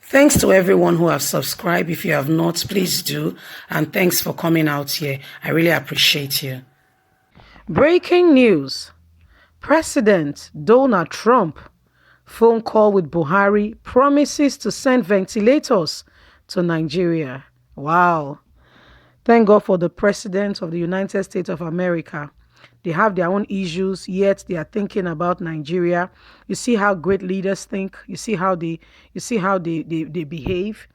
Thanks to everyone who have subscribed. If you have not, please do. And thanks for coming out here. I really appreciate you. Breaking news. President Donald Trump phone call with Buhari promises to send ventilators to Nigeria. Wow. Thank God for the President of the United States of America. They have their own issues, yet they are thinking about Nigeria. You see how great leaders think. You see how they behave.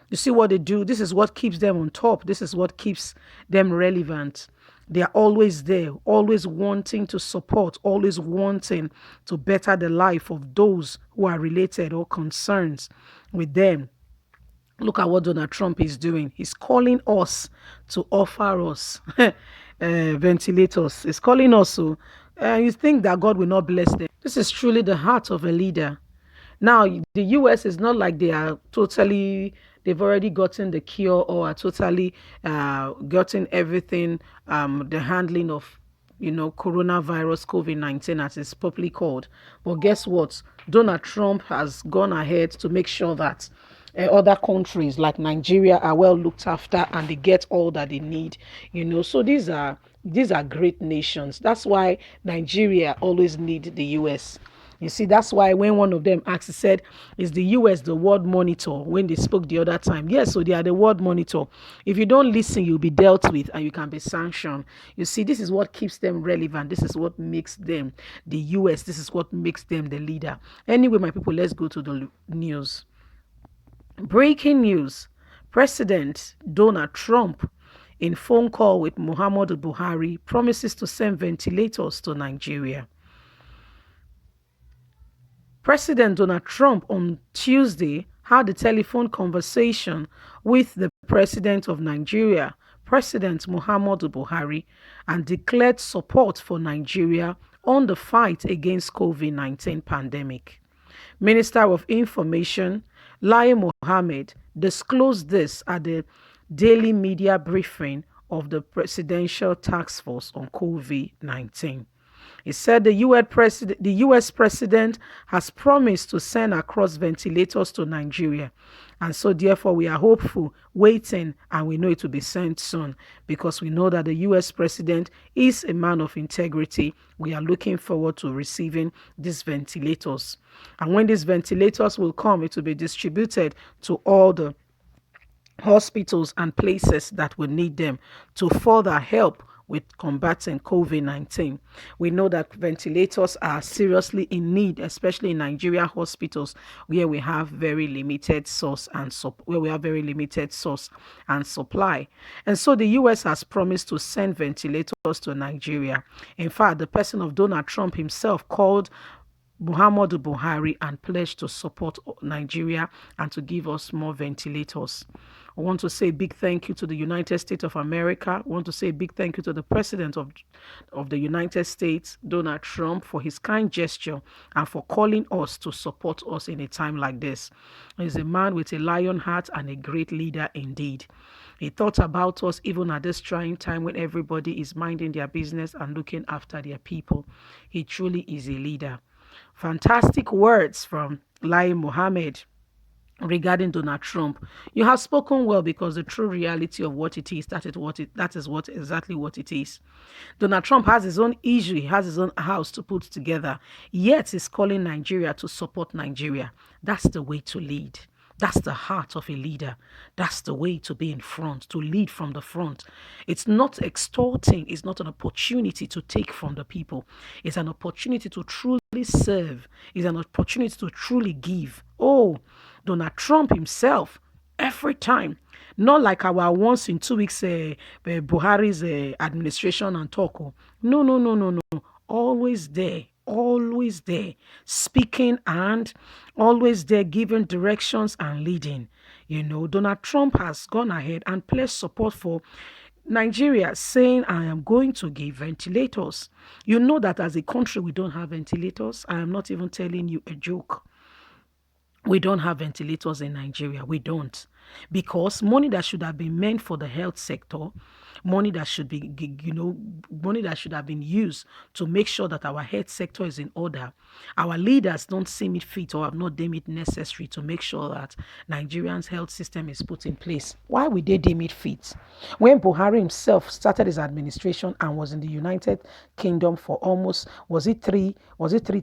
You see what they do. This is what keeps them on top. This is what keeps them relevant. They are always there, always wanting to support, always wanting to better the life of those who are related or concerned with them. Look at what Donald Trump is doing. He's calling us to offer us ventilators. He's calling us to. You think that God will not bless them. This is truly the heart of a leader. Now, the US is not like they've already gotten the cure or are totally gotten everything, the handling of, coronavirus, COVID-19, as it's properly called. But guess what? Donald Trump has gone ahead to make sure that other countries like Nigeria are well looked after and they get all that they need. So these are great nations. That's why Nigeria always need the US. You see, that's why when one of them asked, he said, is the US the world monitor? When they spoke the other time. Yes, so they are the world monitor. If you don't listen, you'll be dealt with and you can be sanctioned. You see, this is what keeps them relevant. This is what makes them the US. This is what makes them the leader. Anyway, my people, let's go to the news. Breaking news. President Donald Trump in phone call with Muhammadu Buhari promises to send ventilators to Nigeria. President Donald Trump on Tuesday had a telephone conversation with the President of Nigeria, President Muhammadu Buhari, and declared support for Nigeria on the fight against COVID-19 pandemic. Minister of Information Lai Mohammed disclosed this at the daily media briefing of the Presidential Task Force on COVID-19. He said the US president has promised to send across ventilators to Nigeria. And so therefore we are hopeful, waiting, and we know it will be sent soon because we know that the US president is a man of integrity. We are looking forward to receiving these ventilators. And when these ventilators will come, it will be distributed to all the hospitals and places that will need them to further help with combating COVID-19. We know that ventilators are seriously in need, especially in Nigeria hospitals where we have very limited source and supply. And so the US has promised to send ventilators to Nigeria. In fact, the person of Donald Trump himself called Muhammadu Buhari and pledged to support Nigeria and to give us more ventilators. I want to say a big thank you to the United States of America. I want to say a big thank you to the President of the United States, Donald Trump, for his kind gesture and for calling us to support us in a time like this. He's a man with a lion heart and a great leader indeed. He thought about us even at this trying time when everybody is minding their business and looking after their people. He truly is a leader. Fantastic words from Lai Mohammed regarding Donald Trump. You have spoken well because the true reality of what it is, that is exactly what it is. Donald Trump has his own issue, he has his own house to put together, yet he's calling Nigeria to support Nigeria. That's the way to lead. That's the heart of a leader. That's the way to be in front, to lead from the front. It's not extorting. It's not an opportunity to take from the people. It's an opportunity to truly serve. It's an opportunity to truly give. Oh, Donald Trump himself, every time, not like our once in 2 weeks Buhari's administration and talk. No. Always there, speaking and always there giving directions and leading. Donald Trump has gone ahead and pledged support for Nigeria, saying, I am going to give ventilators. You know that as a country, we don't have ventilators. I am not even telling you a joke. We don't have ventilators in Nigeria. We don't. because money that should have been meant for the health sector, money that should be, money that should have been used to make sure that our health sector is in order, our leaders don't seem it fit or have not deemed it necessary to make sure that Nigerians' health system is put in place. Why would they deem it fit? When Buhari himself started his administration and was in the United Kingdom for almost, was it 3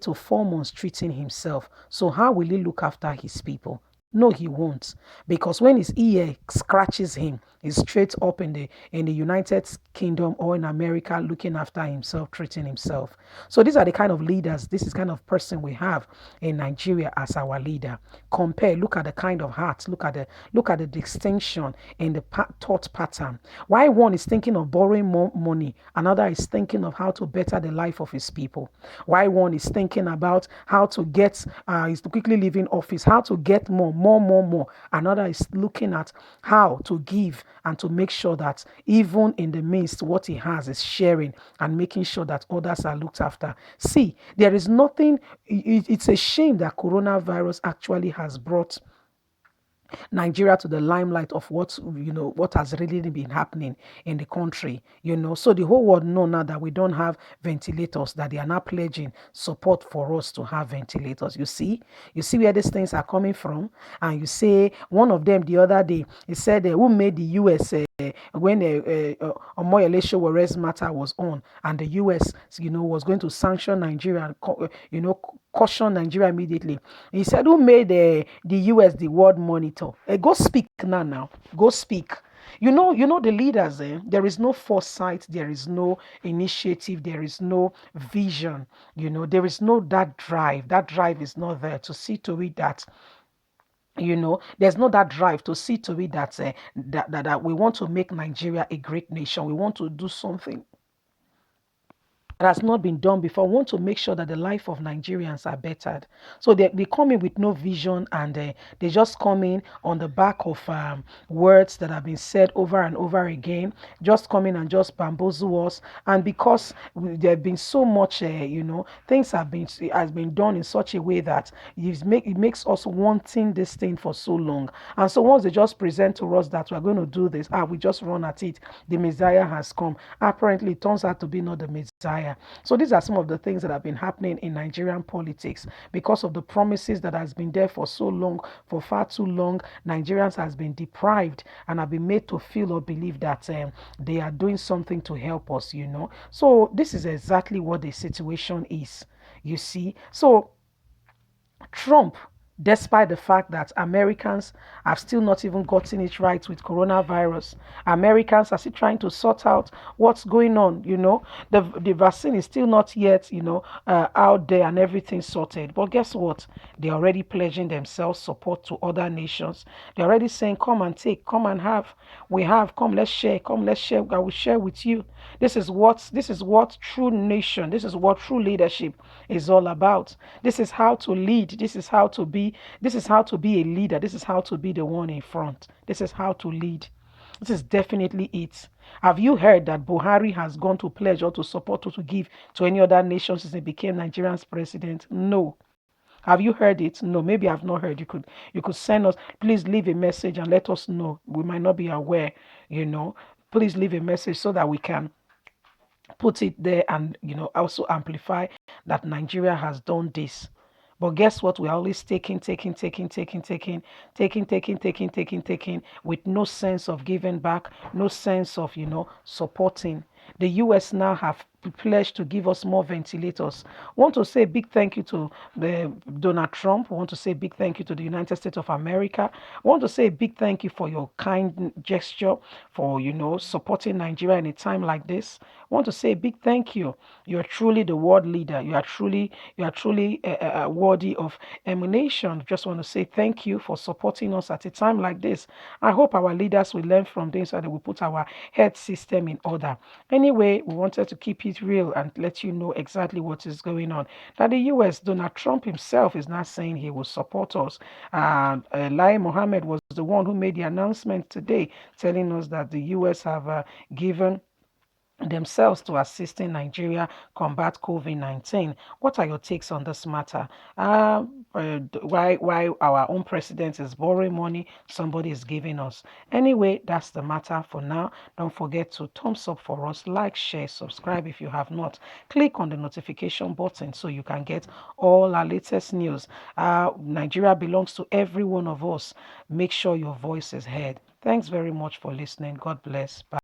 to 4 months treating himself? So how will he look after his people? No, he won't. Because when his ear scratches him, he's straight up in the United Kingdom or in America looking after himself, treating himself. So these are the kind of leaders, this is kind of person we have in Nigeria as our leader. Compare, look at the kind of heart, look at the distinction in the thought pattern. Why one is thinking of borrowing more money, another is thinking of how to better the life of his people. Why one is thinking about how to get is quickly leaving office, how to get more. Another is looking at how to give and to make sure that even in the midst, what he has is sharing and making sure that others are looked after. See, there is nothing, it's a shame that coronavirus actually has brought Nigeria to the limelight of what has really been happening in the country. So the whole world know now that we don't have ventilators, that they are now pledging support for us to have ventilators. You see where these things are coming from, and you say one of them the other day, he said, who made the US when Omoyele Showore's matter was on, and the US, was going to sanction Nigeria and caution Nigeria immediately. He said, who made the US the world monitor? Go speak now. Go speak. The leaders, there is no foresight, there is no initiative, there is no vision, there is no that drive. That drive is not there to see to it that there's not that drive to see to it that, that we want to make Nigeria a great nation. We want to do something that has not been done before. We want to make sure that the life of Nigerians are bettered. So they come in with no vision, and they just come in on the back of words that have been said over and over again, just come in and just bamboozle us. And because there have been so much, things has been done in such a way that it makes us wanting this thing for so long. And so once they just present to us that we're going to do this, we just run at it. The Messiah has come. Apparently, it turns out to be not the Messiah. So these are some of the things that have been happening in Nigerian politics because of the promises that has been there for so long, for far too long. Nigerians has been deprived and have been made to feel or believe that they are doing something to help us. So this is exactly what the situation is. You see, so Trump, despite the fact that Americans have still not even gotten it right with coronavirus, Americans are still trying to sort out what's going on. The vaccine is still not yet, out there and everything sorted. But guess what? They're already pledging themselves support to other nations. They're already saying, come and take, come and have. We have, come, let's share, I will share with you. This is what true nation, this is what true leadership is all about. This is how to lead. This is how to be a leader. This is how to be the one in front. This is how to lead. This is definitely it. Have you heard that Buhari has gone to pledge or to support or to give to any other nation since he became Nigerian's president? No. Have you heard it? No, maybe I've not heard. You could send us, please leave a message and let us know. We might not be aware, Please leave a message so that we can put it there and also amplify that Nigeria has done this. But guess what? We're always taking with no sense of giving back, no sense of supporting. The US now have pledged to give us more ventilators. Want to say a big thank you to the Donald Trump. Want to say a big thank you to the United States of America. Want to say a big thank you for your kind gesture, for supporting Nigeria in a time like this. Want to say a big thank you. You are truly the world leader. You are truly worthy of emanation. Just want to say thank you for supporting us at a time like this. I hope our leaders will learn from this so that we put our health system in order. Anyway, we wanted to keep it real and let you know exactly what is going on. Now, the US, Donald Trump himself is not saying he will support us. Lai Mohammed was the one who made the announcement today telling us that the US have given themselves to assisting Nigeria combat COVID-19. What are your takes on this matter? why our own president is borrowing money somebody is giving us. Anyway, that's the matter for now. Don't forget to thumbs up for us, like, share, subscribe if you have not. Click on the notification button so you can get all our latest news. Nigeria belongs to every one of us. Make sure your voice is heard. Thanks very much for listening. God bless. Bye.